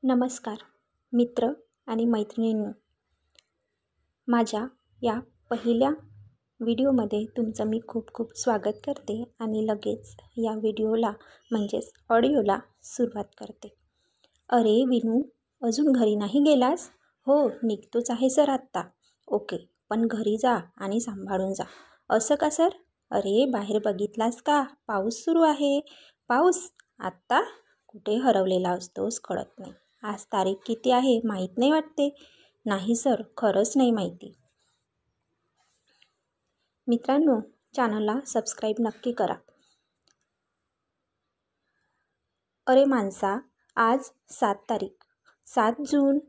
नमस्कार मित्र आणि मैत्रिणींनो, माझ्या या पहिल्या व्हिडिओमध्ये तुमचं मी खूप खूप स्वागत करते आणि लगेच या व्हिडिओला म्हणजेच ऑडिओला सुरुवात करते. अरे विनू, अजून घरी नाही गेलास? हो, निघतोच आहे सर आत्ता. ओके, पण घरी जा आणि सांभाळून जा. असं का सर? अरे बाहेर बघितलास का? पाऊस सुरू आहे. पाऊस? आत्ता? कुठे हरवलेला असतोस कळत नाही. आज तारीख किती आहे माहीत नाही वाटते. नाही सर, खरंच नाही माहिती. मित्रांनो, चॅनलला सबस्क्राईब नक्की करा. अरे माणसा, आज 7 तारीख, 7 जून.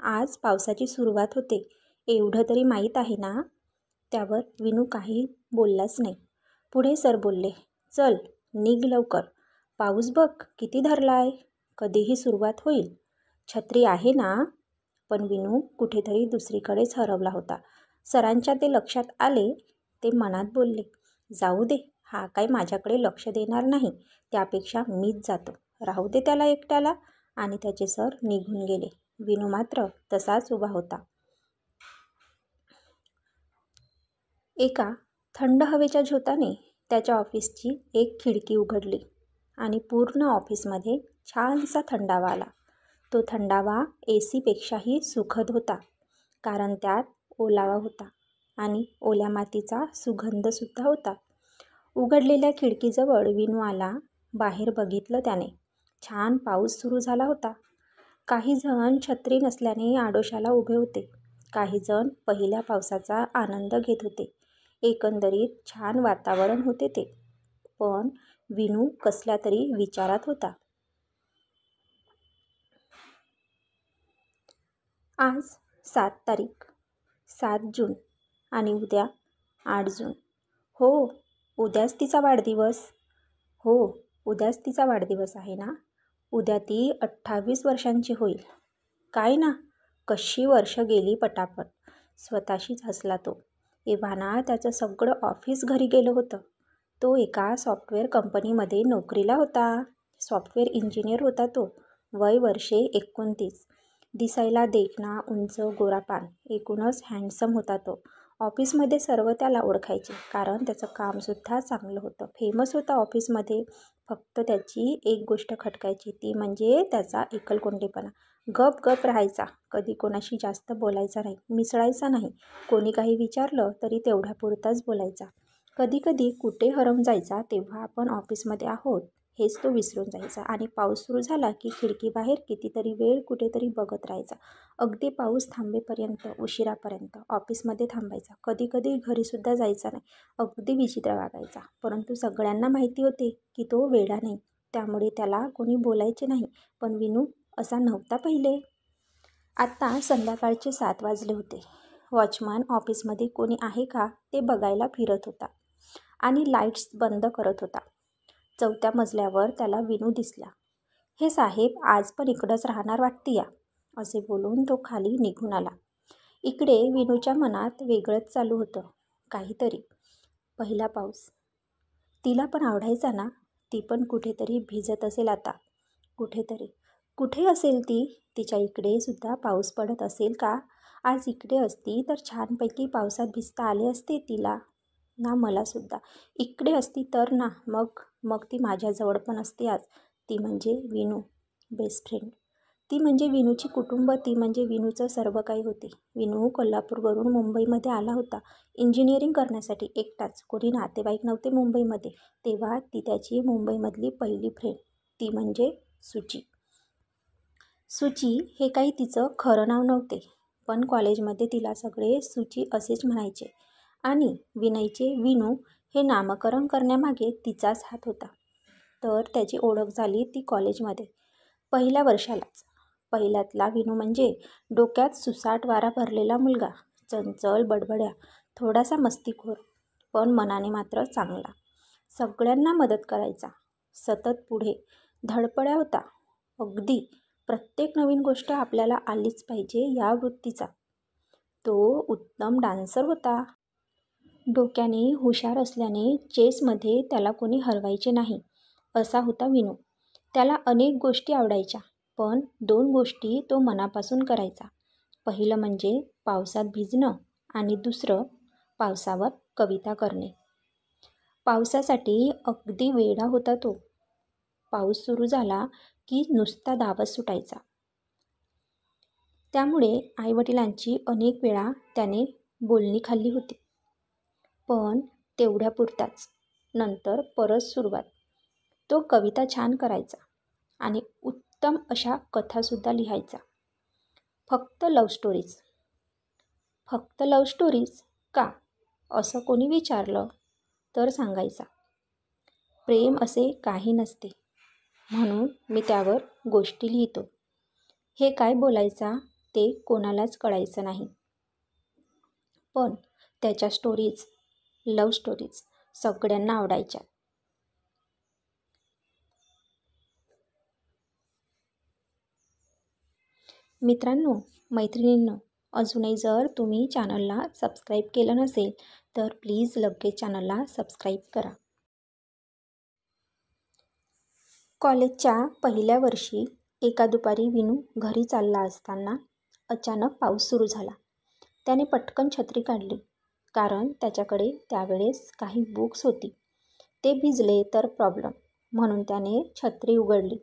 आज पावसाची सुरुवात होते, एवढं तरी माहीत आहे ना? त्यावर विनू काही बोललाच नाही. पुढे सर बोलले, चल निघ लवकर. पाऊस बघ किती धरलाय. कधीही सुरुवात होईल. छत्री आहे ना? पण विनू कुठेतरी दुसरीकडेच हरवला होता. सरांच्या ते लक्षात आले. ते मनात बोलले, जाऊ दे, हा काय माझ्याकडे लक्ष देणार नाही. त्यापेक्षा मीच जातो. राहू दे त्याला एकट्याला. आणि त्याचे सर निघून गेले. विनू मात्र तसाच उभा होता. एका थंड हवेच्या झोताने त्याच्या ऑफिसची एक खिडकी उघडली आणि पूर्ण ऑफिसमध्ये छानसा थंडावा आला. तो थंडावा AC पेक्षाही सुखद होता, कारण त्यात ओलावा होता आणि ओल्या मातीचा सुगंधसुद्धा होता. उघडलेल्या खिडकीजवळ विनू आला. बाहेर बघितलं त्याने. छान पाऊस सुरू झाला होता. काही जण छत्री नसल्याने आडोशाला उभे होते. काही जण पहिल्या पावसाचा आनंद घेत होते. एकंदरीत छान वातावरण होते ते. पण विनू कसल्या तरी विचारात होता. आज 7 तारीख, 7 जून आणि उद्या 8 जून. हो, उद्याच तिचा वाढदिवस. हो, उद्याच तिचा वाढदिवस आहे ना. उद्या ती 28 वर्षांची होईल. काय ना, कशी वर्ष गेली पटापट. स्वतःशीच हसला तो. एव्हाना त्याचं सगळं ऑफिस घरी गेलं होतं. तो एका सॉफ्टवेअर कंपनीमध्ये नोकरीला होता. सॉफ्टवेअर इंजिनियर होता तो. वय वर्षे 29. दिसायला देखणा, उंच, गोरापान, एकूणच हँडसम होता तो. ऑफिसमध्ये सर्व त्याला ओळखायचे, कारण त्याचं कामसुद्धा चांगलं होतं. फेमस होता ऑफिसमध्ये. फक्त त्याची एक गोष्ट खटकायची, ती म्हणजे त्याचा एकलकोंडेपणा. गप गप राहायचा. कधी कोणाशी जास्त बोलायचा नाही, मिसळायचा नाही. कोणी काही विचारलं तरी तेवढ्यापुरताच बोलायचा. कधी कधी कुठे हरवून जायचा, तेव्हा आपण ऑफिसमध्ये आहोत हेच तो विसरून जायचा आणि पाऊस सुरू झाला की खिडकीबाहेर कितीतरी वेळ कुठेतरी बघत राहायचा. अगदी पाऊस थांबेपर्यंत, उशिरापर्यंत ऑफिसमध्ये थांबायचा. कधी कधी घरीसुद्धा जायचा नाही. अगदी विचित्र वागायचा. परंतु सगळ्यांना माहिती होते की तो वेडा नाही, त्यामुळे त्याला कोणी बोलायचे नाही. पण विनू असा नव्हता पहिले. आत्ता संध्याकाळचे 7 वाजले होते. वॉचमन ऑफिसमध्ये कोणी आहे का ते बघायला फिरत होता आणि लाईट्स बंद करत होता. 4थ्या मजल्यावर त्याला विनू दिसला. हे साहेब आज पण इकडंच राहणार वाटतीया, असे बोलून तो खाली निघून आला. इकडे विनूच्या मनात वेगळंच चालू होतं काहीतरी. पहिला पाऊस तिला पण आवडायचा ना. ती पण कुठेतरी भिजत असेल आता. कुठेतरी. कुठे असेल ती? तिच्या इकडे सुद्धा पाऊस पडत असेल का? आज इकडे असती तर छानपैकी पावसात भिजता आले असते तिला ना. मलासुद्धा इकडे असती तर ना. मग ती माझ्याजवळ पण असते आज. ती म्हणजे विनू, बेस्ट फ्रेंड. ती म्हणजे विनूची कुटुंब. ती म्हणजे विनूचं सर्व काही होते. विनू कोल्हापूरवरून मुंबईमध्ये आला होता इंजिनिअरिंग करण्यासाठी एकटाच. कोणी नातेवाईक नव्हते मुंबईमध्ये. तेव्हा ती त्याची मुंबईमधली पहिली फ्रेंड. ती म्हणजे सुची. सुची हे काही तिचं खरं नाव नव्हते, पण कॉलेजमध्ये तिला सगळे सुची असेच म्हणायचे आणि विनयचे विनू हे नामकरण करण्यामागे तिचाच हात होता. तर त्याची ओळख झाली ती कॉलेजमध्ये पहिल्या वर्षालाच. पहिल्यातला विनू म्हणजे डोक्यात सुसाट वारा भरलेला मुलगा. चंचल, बडबड्या, थोडासा मस्तीखोर, पण मनाने मात्र चांगला. सगळ्यांना मदत करायचा. सतत पुढे धडपड्या होता. अगदी प्रत्येक नवीन गोष्ट आपल्याला आलीच पाहिजे या वृत्तीचा. तो उत्तम डान्सर होता. डोक्याने हुशार असल्याने चेसमध्ये त्याला कोणी हरवायचे नाही, असा होता विनू. त्याला अनेक गोष्टी आवडायच्या. पण 2 गोष्टी तो मनापासून करायचा. पहिलं म्हणजे पावसात भिजणं आणि दुसरं पावसावर कविता करणे. पावसासाठी अगदी वेडा होता तो. पाऊस सुरू झाला की नुसता धावत सुटायचा. त्यामुळे आईवडिलांची अनेक वेळा त्याने बोलणी खाल्ली होती. पण तेवढ्यापुरताच. नंतर परत सुरुवात. तो कविता छान करायचा आणि उत्तम अशा कथासुद्धा लिहायचा. फक्त लव्ह स्टोरीज. फक्त लव्ह स्टोरीज का, असं कोणी विचारलं तर सांगायचा, प्रेम असे काही नसते, म्हणून मी त्यावर गोष्टी लिहितो. हे काय बोलायचा ते कोणालाच कळायचं नाही. पण त्याच्या स्टोरीज, लव्ह स्टोरीज सगळ्यांना आवडायच्या. मित्रांनो, मैत्रिणींनो, अजूनही जर तुम्ही चॅनलला सबस्क्राईब केलं नसेल तर प्लीज लगेच चॅनलला सबस्क्राईब करा. कॉलेजच्या पहिल्या वर्षी एका दुपारी विनू घरी चालला असताना अचानक पाऊस सुरू झाला. त्याने पटकन छत्री काढली, कारण त्याच्याकडे त्यावेळेस काही बुक्स होती. ते भिजले तर प्रॉब्लेम, म्हणून त्याने छत्री उघडली.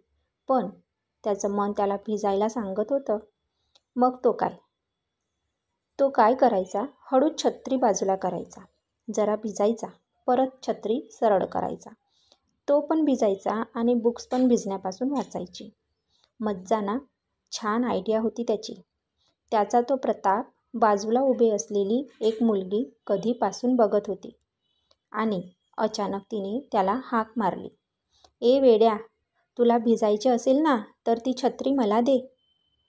पण त्याचं मन त्याला भिजायला सांगत होतं. मग तो काय करायचा, हळूच छत्री बाजूला करायचा, जरा भिजायचा, परत छत्री सरळ करायचा. तो पण भिजायचा आणि बुक्स पण भिजण्यापासून वाचायची. मज्जा ना. छान आयडिया होती त्याची. त्याचा तो प्रताप बाजूला उभी असलेली एक मुलगी कधीपासून बघत होती आणि अचानक तिने त्याला हाक मारली, ए वेड्या, तुला भिजायचे असेल ना तर ती छत्री मला दे,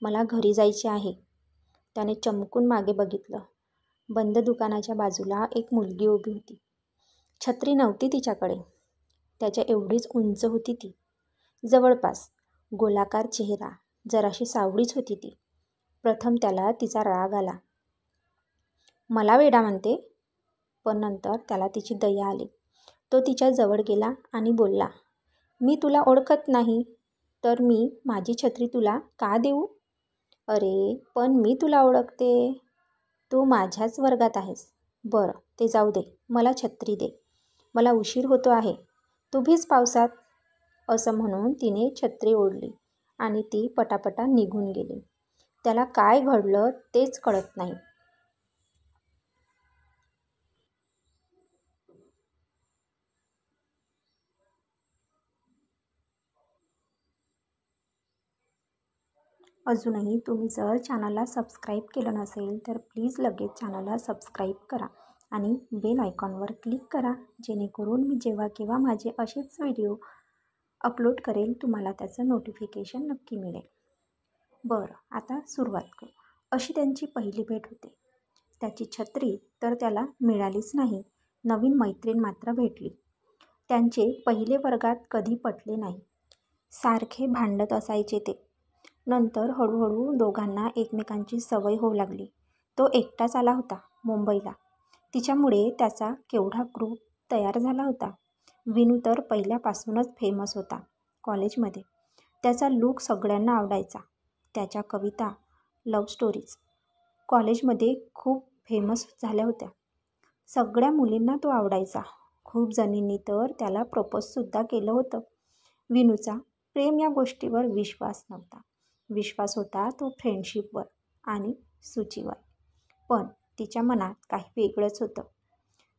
मला घरी जायचे आहे. त्याने चमकून मागे बघितलं. बंद दुकानाच्या बाजूला एक मुलगी उभी होती. छत्री नव्हती तिच्याकडे. त्याच्या एवढीच उंच होती ती. जवळपास गोलाकार चेहरा, जराशी सावळीच होती ती. प्रथम त्याला तिचा राग आला. मला वेडा म्हणते. पण नंतर त्याला तिची दया आली. तो तिच्या जवळ गेला आणि बोलला, मी तुला ओळखत नाही, तर मी माझी छत्री तुला का देऊ? अरे पण मी तुला ओळखते, तू माझ्याच वर्गात आहेस. बरं ते जाऊ दे, मला छत्री दे, मला उशीर होतो आहे, तू भिज पावसात. असं म्हणून तिने छत्री ओढली आणि ती पटापटा निघून गेली. त्याला काय घडलं तेच कळत नाही. अजूनही तुम्ही जर चॅनलला सबस्क्राईब केलं नसेल तर प्लीज लगेच चॅनलला सबस्क्राईब करा आणि बेल आयकॉनवर क्लिक करा, जेणेकरून मी जेव्हा केव्हा माझे असेच व्हिडिओ अपलोड करेल तुम्हाला त्याचं नोटिफिकेशन नक्की मिळेल. बरं, आता सुरुवात करू. अशी त्यांची पहिली भेट होते. त्याची छत्री तर त्याला मिळालीच नाही, नवीन मैत्रीण मात्र भेटली. त्यांचे पहिले वर्गात कधी पटले नाही. सारखे भांडत असायचे ते. नंतर हळूहळू दोघांना एकमेकांची सवय होऊ लागली. तो एकटाच आला होता मुंबईला. तिच्यामुळे त्याचा केवढा ग्रुप तयार झाला होता. विनू तर पहिल्यापासूनच फेमस होता कॉलेजमध्ये. त्याचा लूक सगळ्यांना आवडायचा. त्याच्या कविता, लव्ह स्टोरीज कॉलेजमध्ये खूप फेमस झाल्या होत्या. सगळ्या मुलींना तो आवडायचा. खूप जणींनी तर त्याला प्रपोजसुद्धा केलं होतं. विनूचा प्रेम या गोष्टीवर विश्वास नव्हता. विश्वास होता तो फ्रेंडशिपवर आणि सुचीवर. पण तिच्या मनात काही वेगळंच होतं.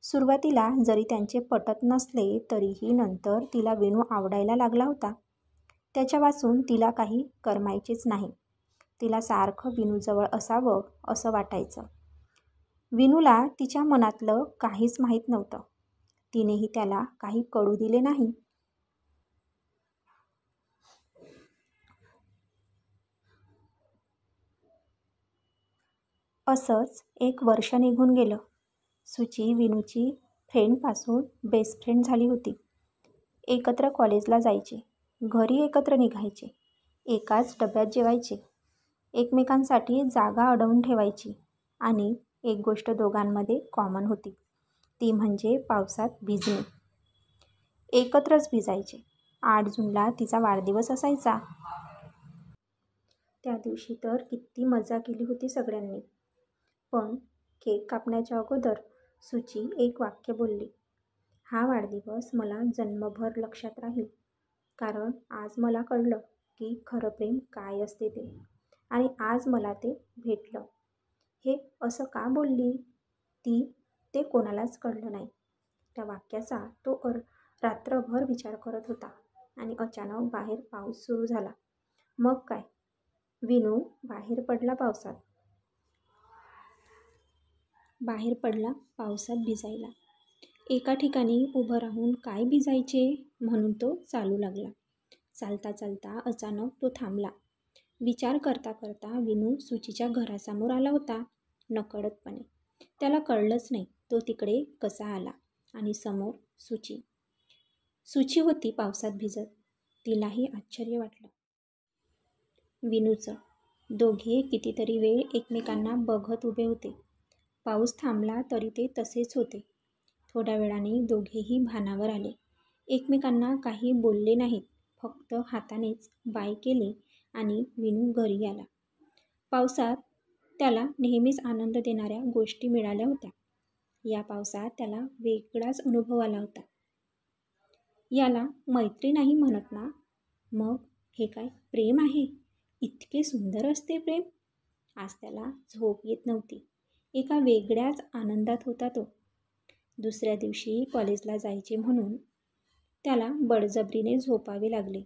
सुरुवातीला जरी त्यांचे पटत नसले तरीही नंतर तिला विनू आवडायला लागला होता. त्याच्या वाचून तिला काही करमायचेच नाही. तिला सारखं विनूजवळ असावं असं वाटायचं. विनूला तिच्या मनातलं काहीच माहीत नव्हतं. तिनेही त्याला काही कळू दिले नाही. असंच एक वर्ष निघून गेलं. सुची विनूची फ्रेंडपासून बेस्ट फ्रेंड झाली होती. एकत्र कॉलेजला जायचे, घरी एकत्र निघायचे, एकाच डब्यात जेवायचे, एकमेकांसाठी जागा अडवून ठेवायची. आणि एक गोष्ट दोघांमध्ये कॉमन होती, ती म्हणजे पावसात भिजणे. एकत्रच भिजायचे. 8 जूनला तिचा वाढदिवस असायचा. त्या दिवशी तर किती मजा केली होती सगळ्यांनी. पण केक कापण्याच्या अगोदर सुची एक वाक्य बोलली. हा वाढदिवस मला जन्मभर लक्षात राहील, कारण आज मला कळलं की खरं प्रेम काय असते ते, आणि आज मला ते भेटलं. हे असं का बोलली ती ते कोणालाच कळलं नाही. त्या वाक्याचा तो रात्रभर विचार करत होता. आणि अचानक बाहेर पाऊस सुरू झाला. मग काय, विनू बाहेर पडला पावसात भिजायला. एका ठिकाणी उभं राहून काय भिजायचे म्हणून तो चालू लागला. चालता चालता अचानक तो थांबला. विचार करता करता विनू सुचीच्या घरासमोर आला होता. नकळतपणे त्याला कळलंच नाही तो तिकडे कसा आला. आणि समोर सुची होती पावसात भिजत. तिलाही आश्चर्य वाटलं. विनूचं. दोघे कितीतरी वेळ एकमेकांना बघत उभे होते. पाऊस थांबला तरी ते तसेच होते. थोड्या वेळाने दोघेही भानावर आले. एकमेकांना काही बोलले नाहीत, फक्त हातानेच बाय केले आणि विनू घरी आला. पावसात त्याला नेहमीच आनंद देणाऱ्या गोष्टी मिळाल्या होत्या. या पावसात त्याला वेगळाच अनुभव आला होता. याला मैत्री नाही म्हणत ना? मग हे काय प्रेम आहे? इतके सुंदर असते प्रेम? आज त्याला झोप येत नव्हती. एका वेगळ्याच आनंदात होता तो. दुसऱ्या दिवशी कॉलेजला जायचे म्हणून त्याला बळजबरीने झोपावे लागले.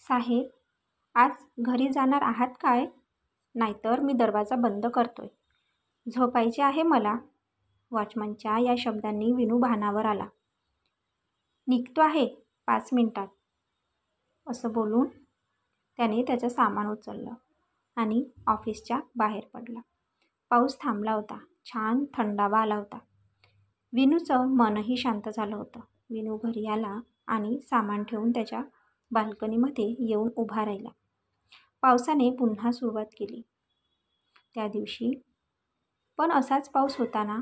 साहेब, आज घरी जाणार आहात काय? नाहीतर मी दरवाजा बंद करतोय. झोपायचे आहे मला. वॉचमनच्या या शब्दांनी विनू भानावर आला. निघतो आहे 5 मिनिटात, असं बोलून त्याने त्याचं सामान उचललं आणि ऑफिसच्या बाहेर पडला. पाऊस थांबला होता. छान थंडावा आला होता. विनूचं मनही शांत झालं होतं. विनू घरी आला आणि सामान ठेवून त्याच्या बाल्कनीमध्ये येऊन उभा राहिला. पावसाने पुन्हा सुरुवात केली. त्या दिवशी पण असाच पाऊस होता ना,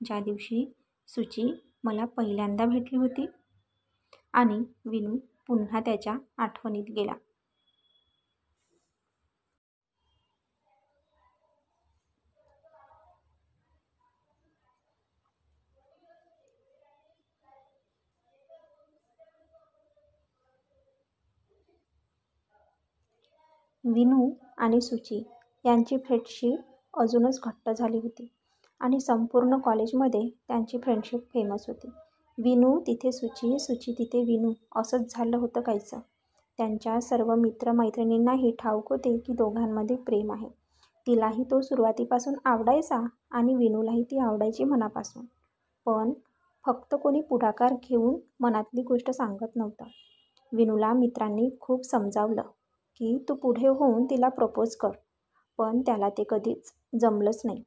ज्या दिवशी सुची मला पहिल्यांदा भेटली होती? आणि विनू पुन्हा त्याच्या आठवणीत गेला. विनू आणि सुची यांची फ्रेंडशिप अजूनच घट्ट झाली होती आणि संपूर्ण कॉलेजमध्ये त्यांची फ्रेंडशिप फेमस होती. विनू तिथे सुची, सुची तिथे विनू, असंच झालं होतं काहीचं. त्यांच्या सर्व मित्रमैत्रिणींनाही ठाऊक होते की दोघांमध्ये प्रेम आहे. तिलाही तो सुरुवातीपासून आवडायचा आणि विनूलाही ती आवडायची मनापासून. पण फक्त कोणी पुढाकार घेऊन मनातली गोष्ट सांगत नव्हतं. विनूला मित्रांनी खूप समजावलं की तू पुढे होऊन तिला प्रपोज कर, पण त्याला ते कधीच जमलंच नाही.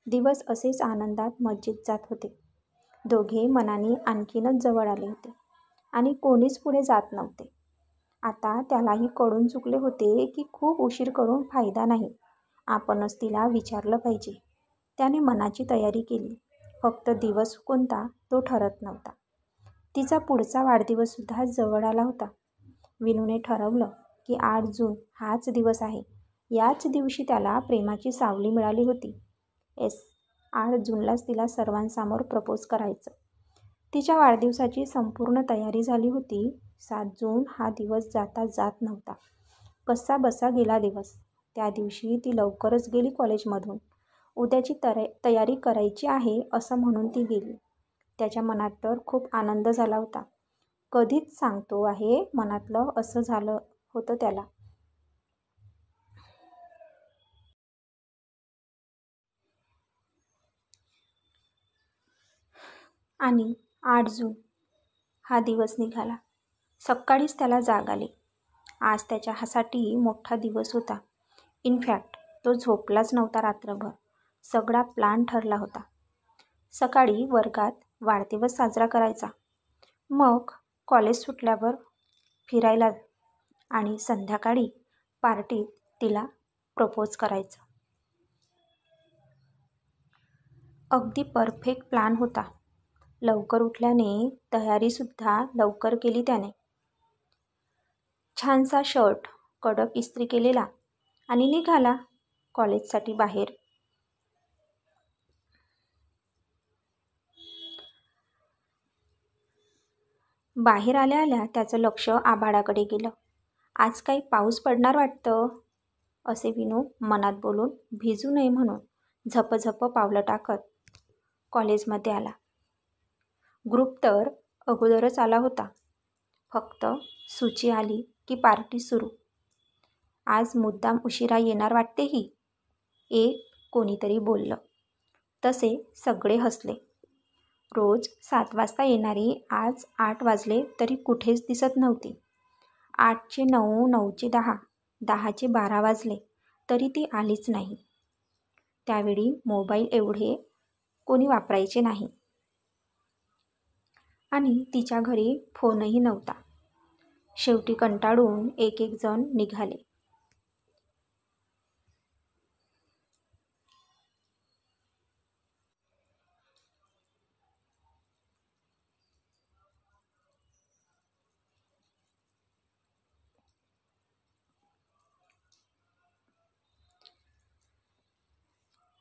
दिवस असेच आनंदात मज्जेत जात होते. दोघे मनाने आणखीनच जवळ आले होते आणि कोणीच पुढे जात नव्हते. आता त्यालाही कळून चुकले होते की खूप उशीर करून फायदा नाही. आपणच तिला विचारलं पाहिजे. त्याने मनाची तयारी केली. फक्त दिवस कोणता तो ठरत नव्हता. तिचा पुढचा वाढदिवससुद्धा जवळ आला होता. विनूने ठरवलं की 8 जून हाच दिवस आहे. याच दिवशी त्याला प्रेमाची सावली मिळाली होती. 8 जूनलाच तिला सर्वांसमोर प्रपोज करायचं. तिच्या वाढदिवसाची संपूर्ण तयारी झाली होती. 7 जून हा दिवस जाता जात नव्हता. कसा बसा गेला दिवस. त्या दिवशी ती लवकरच गेली कॉलेजमधून. उद्याची तयारी करायची आहे असं म्हणून ती गेली. त्याच्या मनात तर खूप आनंद झाला होता. कधीच सांगतो आहे मनातलं असं झालं होतं त्याला. आणि 8 जून हा दिवस निघाला. सकाळीच त्याला जाग आली. आज त्याच्यासाठी मोठा दिवस होता. इनफॅक्ट तो झोपलाच नव्हता रात्रभर. सगळा प्लॅन ठरला होता. सकाळी वर्गात वाढदिवस साजरा करायचा, मग कॉलेज सुटल्यावर फिरायला आणि संध्याकाळी पार्टीत तिला प्रपोज करायचं. अगदी परफेक्ट प्लॅन होता. लवकर उठल्याने तयारीसुद्धा लवकर केली त्याने. छानसा शर्ट कडक इस्त्री केलेला आणि निघाला कॉलेजसाठी बाहेर. बाहेर आल्या आल्या त्याचं लक्ष आभाळाकडे गेलं. आज काही पाऊस पडणार वाटतं, असे विनू मनात बोलून भिजू नये म्हणून झपझप पावलं टाकत कॉलेजमध्ये आला. ग्रुप तर अगोदरच आला होता. फक्त सूची आली की पार्टी सुरू. आज मुद्दाम उशिरा येणार वाटते ही, एक कोणीतरी बोललं. तसे सगळे हसले. रोज 7 वाजता येणारी आज 8 वाजले तरी कुठेच दिसत नव्हती. 8चे 9, 9चे 10, 10चे 12 वाजले तरी ती आलीच नाही. त्यावेळी मोबाईल एवढे कोणी वापरायचे नाही आणि तिच्या घरी फोनही नव्हता. शेवटी कंटाळून एक एक जण निघाले.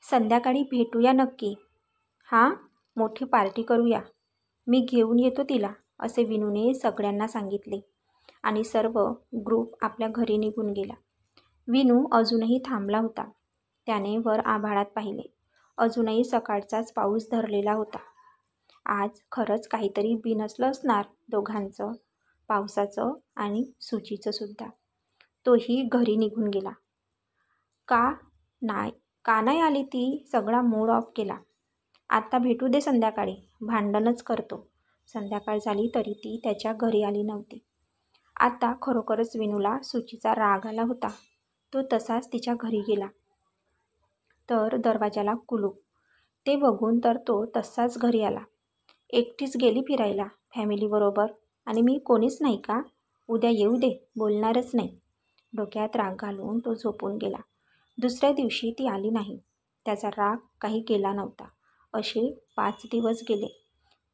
संध्याकाळी भेटूया नक्की. हां, मोठी पार्टी करूया. मी घेऊन येतो तिला, असे विनूने सगळ्यांना सांगितले आणि सर्व ग्रुप आपल्या घरी निघून गेला. विनू अजूनही थांबला होता. त्याने वर आभाळात पाहिले. अजूनही सकाळचाच पाऊस धरलेला होता. आज खरंच काहीतरी बिनसलं असणार दोघांचं, पावसाचं आणि सुचीचं सुद्धा. तोही घरी निघून गेला. का नाही आली ती, सगळा मूड ऑफ केला. आता भेटू दे संध्याकाळी, भांडणच करतो. संध्याकाळ झाली तरी ती त्याच्या घरी आली नव्हती. आता खरोखरच विनूला सुचीचा राग आला होता. तो तसाच तिच्या घरी गेला तर दरवाजाला कुलूप. ते बघून तर तो तसाच घरी आला. एकटीच गेली फिरायला फॅमिलीबरोबर आणि मी कोणीच नाही का, उद्या येऊ दे, बोलणारच नाही. डोक्यात राग घालून तो झोपून गेला. दुसऱ्या दिवशी ती आली नाही. त्याचा राग काही गेला नव्हता. असे 5 दिवस गेले.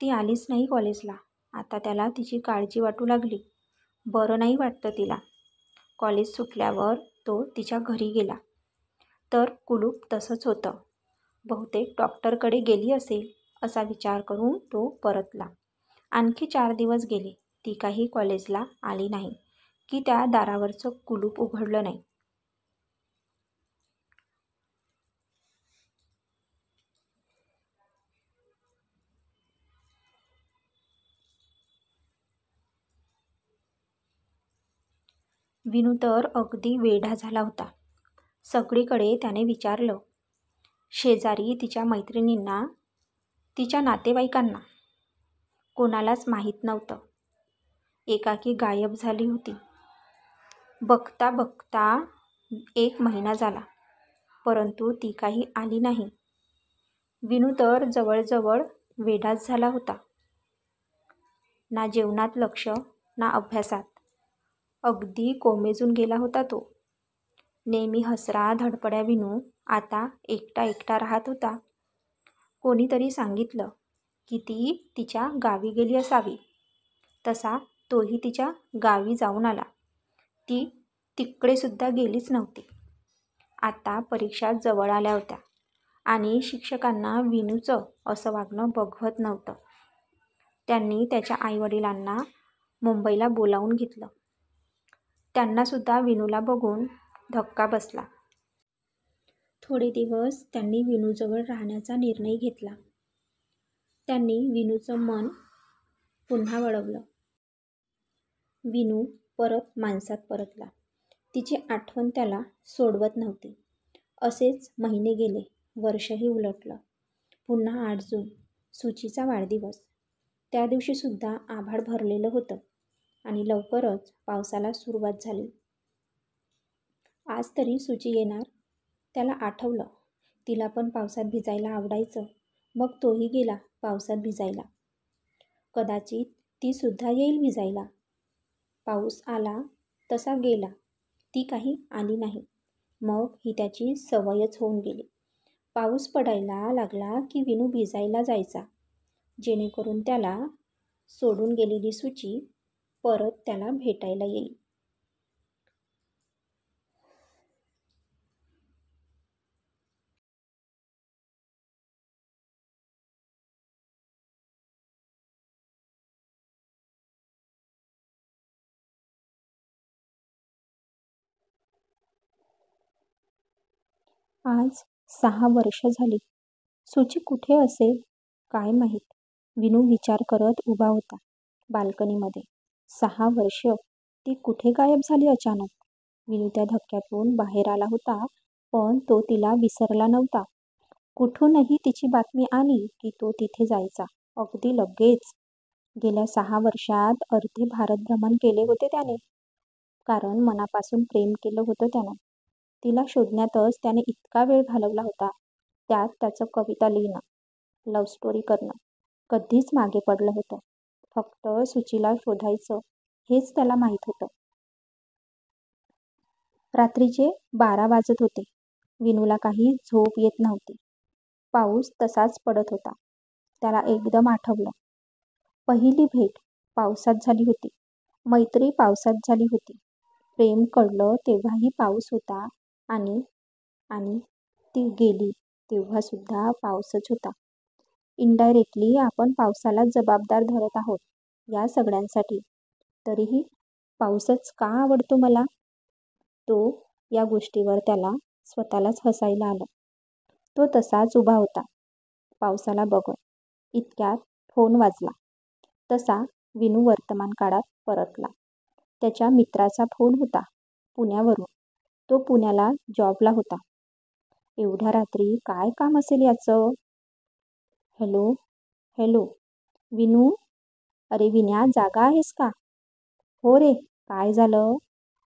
ती आलीच नाही कॉलेजला. आता त्याला तिची काळजी वाटू लागली. बरं नाही वाटतं तिला. कॉलेज सुटल्यावर तो तिच्या घरी गेला तर कुलूप तसंच होतं. बहुतेक डॉक्टरकडे गेली असेल असा विचार करून तो परतला. आणखी 4 दिवस गेले. ती काही कॉलेजला आली नाही की त्या दारावरचं कुलूप उघडलं नाही. विनू तर अगदी वेढा झाला होता. सगळीकडे त्याने विचारलं. शेजारी तिच्या मैत्रिणींना, तिच्या नातेवाईकांना. कोणालाच माहीत नव्हतं. एकाकी गायब झाली होती. बघता बघता 1 महिना झाला परंतु ती काही आली नाही. विनू तर जवळजवळ वेडाच झाला होता. ना जेवणात लक्ष, ना अभ्यासात. अगदी कोमेजून गेला होता तो. नेहमी हसरा धडपड्या विनू आता एकटा एकटा राहत होता. कोणीतरी सांगितलं की ती तिच्या गावी गेली असावी. तसा तोही तिच्या गावी जाऊन आला. ती तिकडेसुद्धा गेलीच नव्हती. आता परीक्षा जवळ आल्या होत्या आणि शिक्षकांना विनूचं असं वागणं बघवत नव्हतं. त्यांनी त्याच्या आईवडिलांना मुंबईला बोलावून घेतलं. त्यांनासुद्धा विनूला बघून धक्का बसला. थोडे दिवस त्यांनी विनूजवळ राहण्याचा निर्णय घेतला. त्यांनी विनूचं मन पुन्हा वळवलं. विनू परत माणसात परतला. तिची आठवण त्याला सोडवत नव्हती. असेच महिने गेले. वर्षही उलटलं. पुन्हा 8 जून, सुचीचा वाढदिवस. त्या दिवशीसुद्धा आभाळ भरलेलं होतं आणि लवकरच पावसाला सुरुवात झाली. आज तरी सुची येणार. त्याला आठवलं. तिला पण पावसात भिजायला आवडायचं. मग तोही गेला पावसात भिजायला. कदाचित तीसुद्धा येईल भिजायला. पाऊस आला तसा गेला. ती काही आली नाही. मग ही त्याची सवयच होऊन गेली. पाऊस पडायला लागला की विनू भिजायला जायचा, जेणेकरून त्याला सोडून गेलेली सुची परत त्याला भेटायला येईल. आज 6 वर्ष झाली. सुची कुठे असेल काय माहीत. विनू विचार करत उभा होता बाल्कनीमध्ये. 6 वर्ष ती कुठे गायब झाली अचानक. विनू त्या धक्क्यातून बाहेर आला होता, पण तो तिला विसरला नव्हता. कुठूनही तिची बातमी आली की तो तिथे जायचा, अगदी लगेच. गेल्या 6 वर्षात अर्धे भारत भ्रमण केले होते त्याने, कारण मनापासून प्रेम केलं होतं त्यानं. तिला शोधण्यातच त्याने इतका वेळ घालवला होता. त्यात त्याचं कविता लिहिणं, लव्ह स्टोरी करणं कधीच मागे पडलं होतं. फक्त सुचीला शोधायचं हेच त्याला माहीत होतं. रात्रीचे 12 वाजत होते. विनूला काही झोप येत नव्हती. पाऊस तसाच पडत होता. त्याला एकदम आठवलं. पहिली भेट पावसात झाली होती. मैत्री पावसात झाली होती. प्रेम कळलं तेव्हाही पाऊस होता आणि आणि ती गेली तेव्हासुद्धा पाऊसच होता. इनडायरेक्टली आपण पावसाला जबाबदार धरत आहोत या सगळ्यांसाठी. तरीही पाऊसच का आवडतो मला? तो या गोष्टीवर त्याला स्वतःलाच हसायला आलं. तो तसाच उभा होता पावसाला बघत. इतक्यात फोन वाजला. तसा विनू वर्तमान काळात परतला. त्याच्या मित्राचा फोन होता पुण्यावरून. तो पुण्याला जॉबला होता. एवढ्या रात्री काय काम असेल याचं? हॅलो हॅलो विनू, अरे विन्या, जागा आहेस का? हो रे, काय झालं?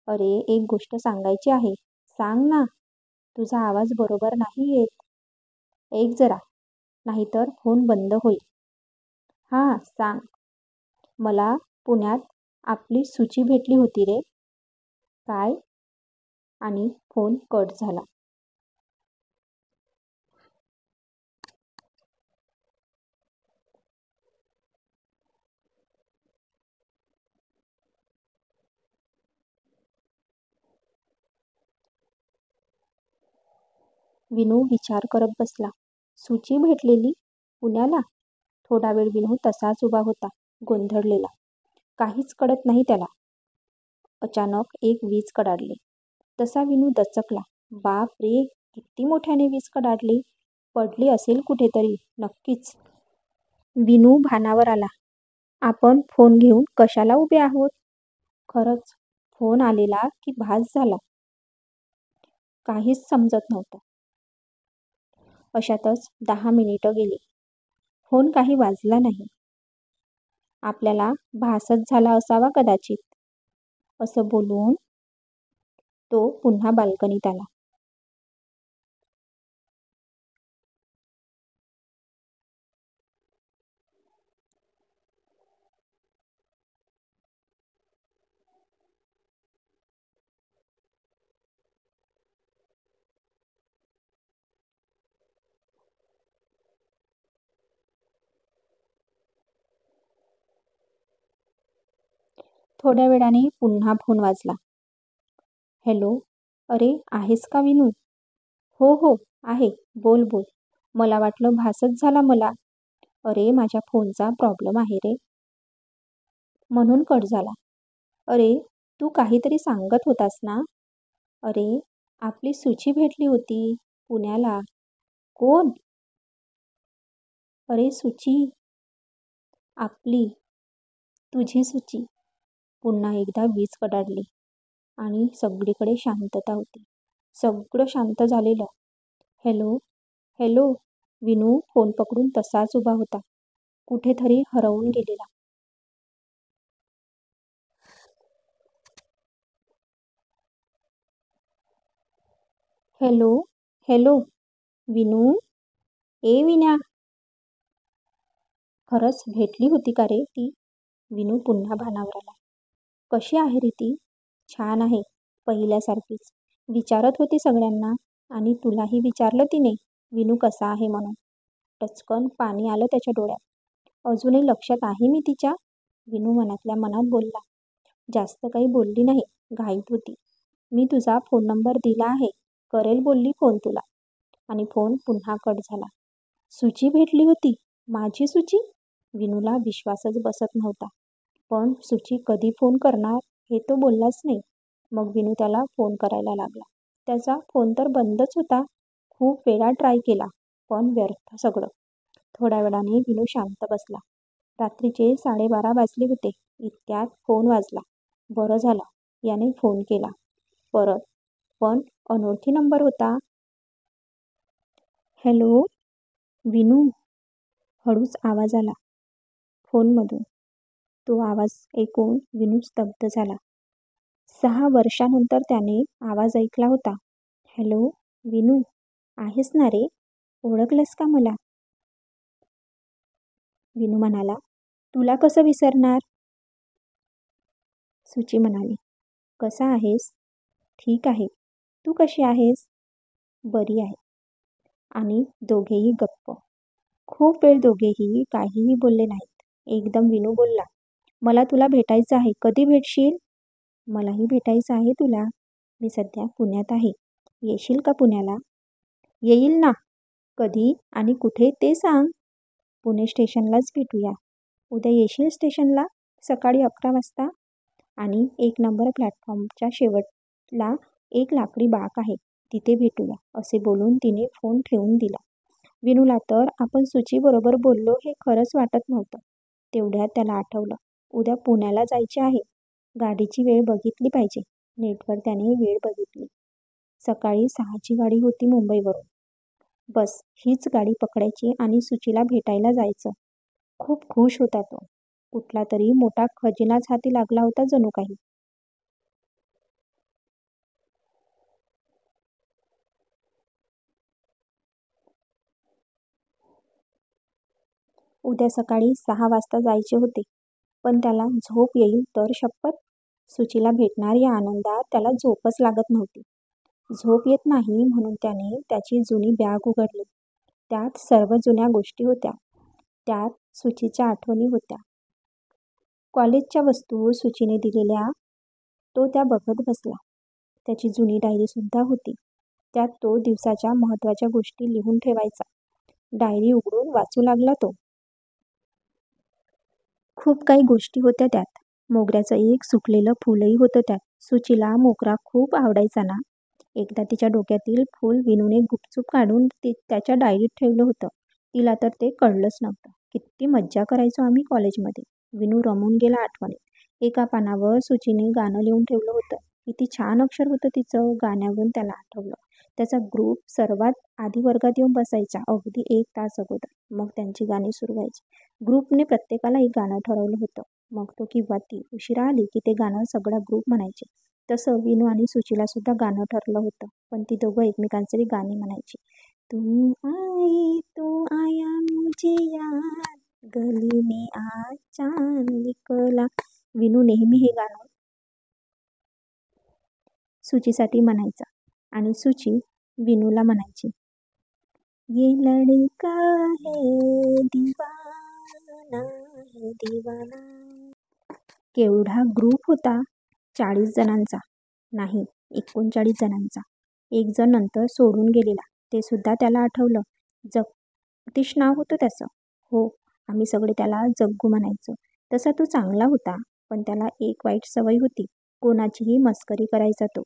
अरे एक गोष्ट सांगायची आहे, सांग ना. तुझा आवाज बरोबर नाही येत. ऐक जरा, नाहीतर फोन बंद होईल. हां सांग. मला पुण्यात आपली सुची भेटली होती रे. काय? आणि फोन कट झाला. विनू विचार करत बसला. सुची भेटलेली पुण्याला? थोडा वेळ विनू तसाच उभा होता, गोंधळलेला. काहीच कळत नाही त्याला. अचानक एक वीज कडाडली. तसा विनू दचकला. बाप रे, किती मोठ्याने वीज कडाडली. पडली असेल कुठेतरी नक्कीच. विनू भानावर आला. आपण फोन घेऊन कशाला उभे आहोत? खरंच फोन आलेला की भास झाला? काहीच समजत नव्हतं. अशातच 10 मिनिटं गेली. फोन काही वाजला नाही. आपल्याला भासच झाला असावा कदाचित, असं बोलून तो पुन्हा बाल्कनीत आला. थोड्या वेळाने पुन्हा फोन वाजला. हॅलो, अरे आहेस का विनू? हो हो आहे, बोल बोल. मला वाटलं भासच झाला मला. अरे माझ्या फोनचा प्रॉब्लेम आहे रे, म्हणून कट झाला. अरे तू काहीतरी सांगत होतास ना? अरे आपली सुची भेटली होती पुण्याला. कोण? अरे सुची, आपली, तुझी सुची. पुन्हा एकदा वीज कडाडली आणि सगळीकडे शांतता होती. सगळं शांत झालेलं. हॅलो हॅलो विनू फोन पकडून तसाच उभा होता, कुठेतरी हरवून गेलेला. हॅलो हॅलो विनू, ए विन्या. खरंच भेटली होती का रे ती? विनू पुन्हा भानावर आला. कशी आहे रे ती? छान आहे, पहिल्यासारखीच. विचारत होती सगळ्यांना आणि तुलाही विचारलं तिने. विनू कसा आहे म्हणून. टचकन पाणी आलं त्याच्या डोळ्यात. अजूनही लक्षात आहे मी तिच्या, विनू मनातल्या मनात बोलला. जास्त काही बोलली नाही, घाईत होती. मी तुझा फोन नंबर दिला आहे, करेल बोलली फोन तुला. आणि फोन पुन्हा कट झाला. सुची भेटली होती, माझी सुची. विनूला विश्वासच बसत नव्हता. पण सुची कधी फोन करणार हे तो बोललाच नाही. मग विनू त्याला फोन करायला लागला. त्याचा फोन तर बंदच होता. खूप वेळा ट्राय केला, पण व्यर्थ सगळं. थोड्या वेळाने विनू शांत बसला. रात्रीचे 12:30 वाजले होते. इतक्यात फोन वाजला. बरं झालं, याने फोन केला परत, पण अनोळखी नंबर होता. हॅलो विनू, हळूच आवाज आला फोनमधून. तो आवाज ऐकून विनू स्तब्ध झाला. 6 वर्षानंतर त्याने आवाज ऐकला होता. हॅलो विनू, आहेस ना रे? ओळखलंस का मला? विनू म्हणाला, तुला कसं विसरणार? सुची म्हणाली, कसा आहेस? ठीक आहे. तू कशी आहेस? बरी आहे. आणि दोघेही गप्प. खूप वेळ दोघेही काहीही बोलले नाहीत. एकदम विनू बोलला, मला तुला भेटायचं आहे, कधी भेटशील? मलाही भेटायचं आहे तुला. मी सध्या पुण्यात आहे. येशील का पुण्याला? येईल ना. कधी आणि कुठे ते सांग. पुणे स्टेशनलाच भेटूया. उद्या येशील स्टेशनला? सकाळी 11 वाजता. आणि 1 नंबर प्लॅटफॉर्मच्या शेवटला एक लाकडी बाक आहे, तिथे भेटूया, असे बोलून तिने फोन ठेवून दिला. विनूला तर आपण सुचीबरोबर बोललो हे खरंच वाटत नव्हतं. तेवढ्यात त्याला आठवलं, उद्या पुण्याला जायचे आहे. गाडीची वेळ बघितली पाहिजे. नेटवर त्याने वेळ बघितली. सकाळी 6ची गाडी होती मुंबईवरून. बस हीच गाडी पकडायची आणि सुचीला भेटायला जायचं. खूप खुश होता तो. कुठला तरी मोठा खजिनाच हाती लागला होता जणू काही. उद्या सकाळी 6 वाजता जायचे होते. पण त्याला झोप येईल तर शपथ. सुचीला भेटणार या आनंदात त्याला झोपच लागत नव्हती. झोप येत नाही म्हणून त्याने त्याची जुनी बॅग उघडली. त्यात सर्व जुन्या गोष्टी होत्या. त्यात सुचीच्या आठवणी होत्या. कॉलेजच्या वस्तू सुचीने दिलेल्या, तो त्या बघत बसला. त्याची जुनी डायरीसुद्धा होती. त्यात तो दिवसाच्या महत्त्वाच्या गोष्टी लिहून ठेवायचा. डायरी उघडून वाचू लागला तो. खूप काही गोष्टी होत्या त्यात. मोगऱ्याचं एक सुकलेलं फुलही होतं त्यात. सुचीला मोगरा खूप आवडायचा ना. एकदा तिच्या डोक्यातील फूल विनूने गुपचूप काढून त्याच्या डायरीत ठेवलं होतं. तिला तर ते कळलंच नव्हतं. किती मज्जा करायचो आम्ही कॉलेजमध्ये. विनू रमून गेला आठवणीत. एका पानावर सुचीने गाणं लिहून ठेवलं होतं. किती छान अक्षर होतं तिचं. गाण्यावरून त्याला आठवलं. त्याचा ग्रुप सर्वात आधी वर्गात येऊन बसायचा, अगदी 1 तास अगोदर. मग त्यांची गाणी सुरू व्हायची. ग्रुपने प्रत्येकाला एक गाणं ठरवलं होतं. मग तो किंवा ती उशिरा आली की ते गाणं सगळा ग्रुप म्हणायचे. तसं विनू आणि सुचीला सुद्धा गाणं ठरलं होतं. पण ती दोघं एकमेकांचे गाणी म्हणायची. तू आया मुझे याद, गली में आज चांद निकला. विनू नेहमी हे गाणं सुचीसाठी म्हणायचा आणि सुची विनूला म्हणायची, ये लड़का है दीवाना है दीवाना. केवढा ग्रुप होता. 40 जणांचा. नाही, 39 जणांचा. एक जण नंतर सोडून गेलेला, ते सुद्धा त्याला आठवलं. जगदीश नाव होतं त्याचं. हो, आम्ही सगळे त्याला जग्गू म्हणायचो. तसा तो चांगला होता, पण त्याला एक वाईट सवय होती. कोणाचीही मस्करी करायचा तो.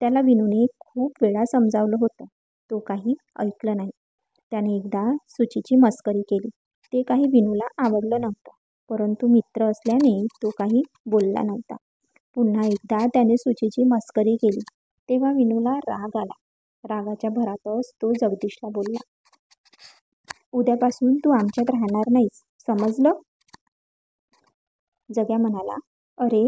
त्याला विनूने खूप वेळा समजावलं होतं. तो काही ऐकलं नाही. त्याने एकदा सुचीची मस्करी केली. ते काही विनूला आवडलं नव्हतं. परंतु मित्र असल्याने तो काही बोलला नव्हता. पुन्हा एकदा त्याने सुचीची मस्करी केली. तेव्हा विनूला राग आला. रागाच्या भरातच तो जगदीशला बोलला, उद्यापासून तू आमच्यात राहणार नाहीस, समजलं? जग्या म्हणाला, अरे,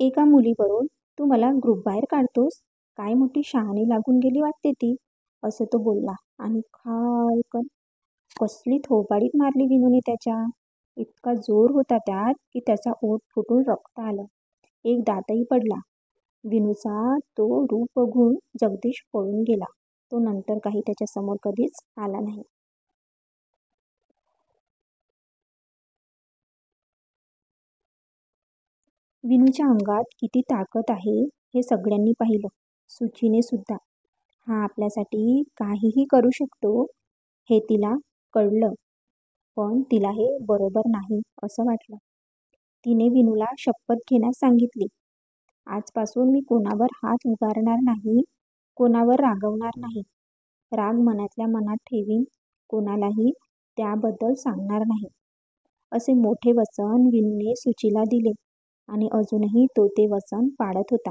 एका मुलीवरून तू मला ग्रुपबाहेर काढतोस? काय मोठी शहाणी लागून गेली वाटते ती, असं तो बोलला. आणि खालकन कसली थोबाडीत मारली विनूने त्याच्या. इतका जोर होता त्यात की त्याचा ओठ फुटून रक्त आलं. एक दातही पडला. विनूचा तो रूप बघून जगदीश पळून गेला. तो नंतर काही त्याच्यासमोर कधीच आला नाही. विनूच्या अंगात किती ताकद आहे हे सगळ्यांनी पाहिलं. सुचीने सुद्धा. हा आपल्यासाठी काहीही करू शकतो हे तिला कळलं. पण तिला हे बरोबर नाही असं वाटलं. तिने विनूला शपथ घेण्यास सांगितली, आजपासून मी कोणावर हात उगारणार नाही, कोणावर रागवणार नाही. राग मनातल्या मनात ठेवीन, कोणालाही त्याबद्दल सांगणार नाही. असे मोठे वचन विनूने सुचीला दिले आणि अजूनही तो ते वचन पाळत होता.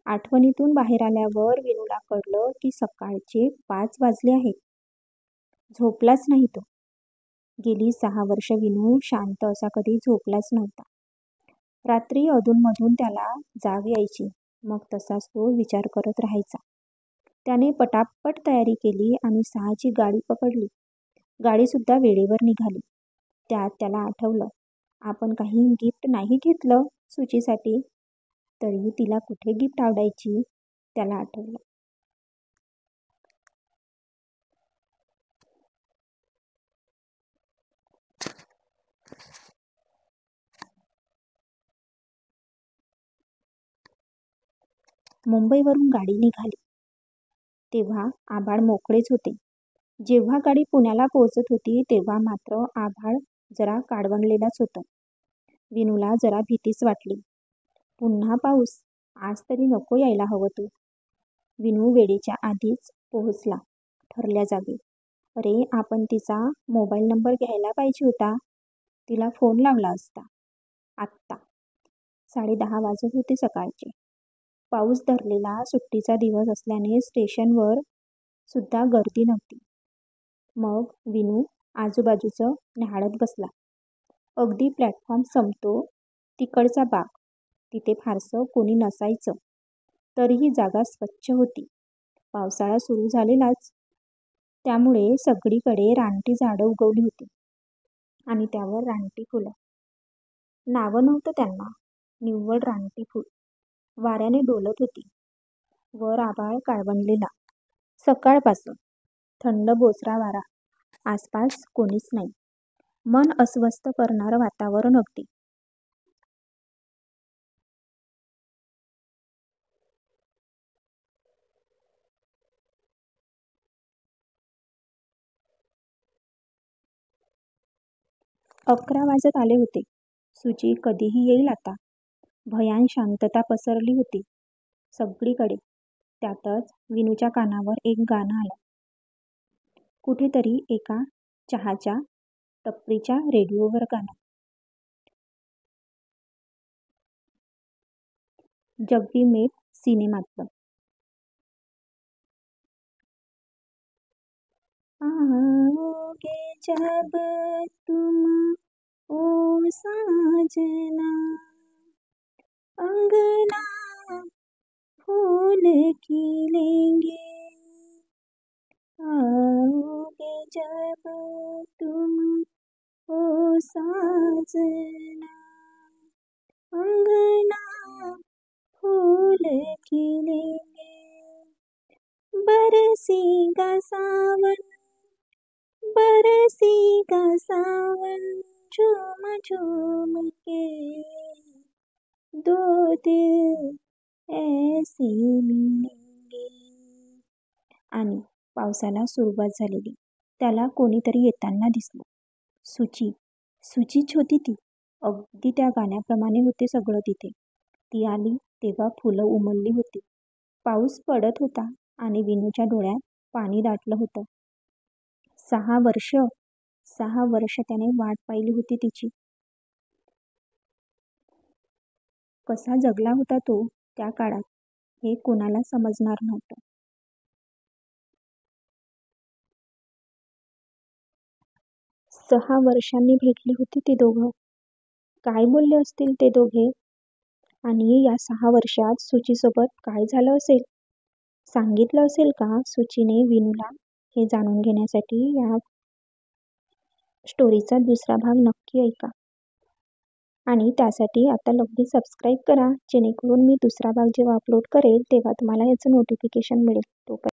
आठवणीतून बाहेर आल्यावर विनूला कळलं की सकाळचे 5 वाजले आहेत. झोपलाच नाही तो. गेली 6 वर्ष विनू शांत असा कधी झोपलाच नव्हता. रात्री अधूनमधून त्याला जाग यायची, मग तसाच तो विचार करत राहायचा. त्याने पटापट तयारी केली आणि 6ची गाडी पकडली. गाडीसुद्धा वेळेवर निघाली. त्यात त्याला आठवलं, आपण काही गिफ्ट नाही घेतलं सुचीसाठी. तरी तिला कुठे गिफ्ट आवडायची त्याला आठवलं. मुंबईवरून गाडी निघाली तेव्हा आभाळ मोकळेच होते. जेव्हा गाडी पुण्याला पोहोचत होती तेव्हा मात्र आभाळ जरा काळवंडलेलाच होतं. विनूला जरा भीतीच वाटली. पुन्हा पाऊस? आज तरी नको यायला हवं तू. विनू वेळेच्या आधीच पोहोचला ठरल्या जागी. अरे, आपण तिचा मोबाईल नंबर घ्यायला पाहिजे होता. तिला फोन लावला असता. आत्ता 10:30 वाजत होते सकाळचे. पाऊस धरलेला सुट्टीचा दिवस असल्याने स्टेशनवर सुद्धा गर्दी नव्हती. मग विनू आजूबाजूचं न्याहाळत बसला. अगदी प्लॅटफॉर्म संपतो तिकडचा बाग, तिथे फारसं कोणी नसायचं. तरीही जागा स्वच्छ होती. पावसाळा सुरू झालेलाच, त्यामुळे सगळीकडे रानटी झाडं उगवली होती आणि त्यावर रानटी फुलं. नावं नव्हतं त्यांना, निव्वळ रानटी फूल. वाऱ्याने डोलत होती. वर आभाळ काळवंडलेला. सकाळपासून थंड बोचरा वारा. आसपास कोणीच नाही. मन अस्वस्थ करणारं वातावरण अगदी. अकरा वाजत आले होते. सुची कधीही येईल आता. भयान शांतता पसरली होती सगळीकडे. त्यातच विनूच्या कानावर एक गाणं आलं. कुठेतरी एका चहाच्या टपरीच्या रेडिओवर गाणं. जब वी मेट सिनेमातलं. आओगे जब तुम ओ साजना, अंगना फूल खिलेंगे. आओगे जब तुम ओ साजना, अंगना फूल खिलेंगे. बरसेगा सावन, बरसेगा सावन, झूम झूम के दो दिल ऐसे मिलेंगे. आणि पावसाला सुरुवात झालेली. त्याला कोणीतरी येताना दिसलं. सुचीच होती ती. अगदी त्या गाण्याप्रमाणे होते सगळं तिथे. ती आली तेव्हा फुलं उमलली होती. पाऊस पडत होता आणि विनूच्या डोळ्यात पाणी दाटलं होतं. 6 वर्ष त्याने वाट पाहिली होती तिची. कसा जगला होता तो त्या काळात हे कोणाला समजणार नव्हतं. 6 वर्षांनी भेटली होती ती दोघं. काय बोलले असतील ते दोघे? आणि या 6 वर्षात सुचीसोबत काय झालं असेल? सांगितलं असेल का सुचीने विनूला? हे जाणून घेण्यासाठी या स्टोरीचा दुसरा भाग नक्की ऐका. आणि त्यासाठी आता लगेच सबस्क्राईब करा, जेणेकरून मी दुसरा भाग जेव्हा अपलोड करेल तेव्हा तुम्हाला याचं नोटिफिकेशन मिळेल. तोपर्यंत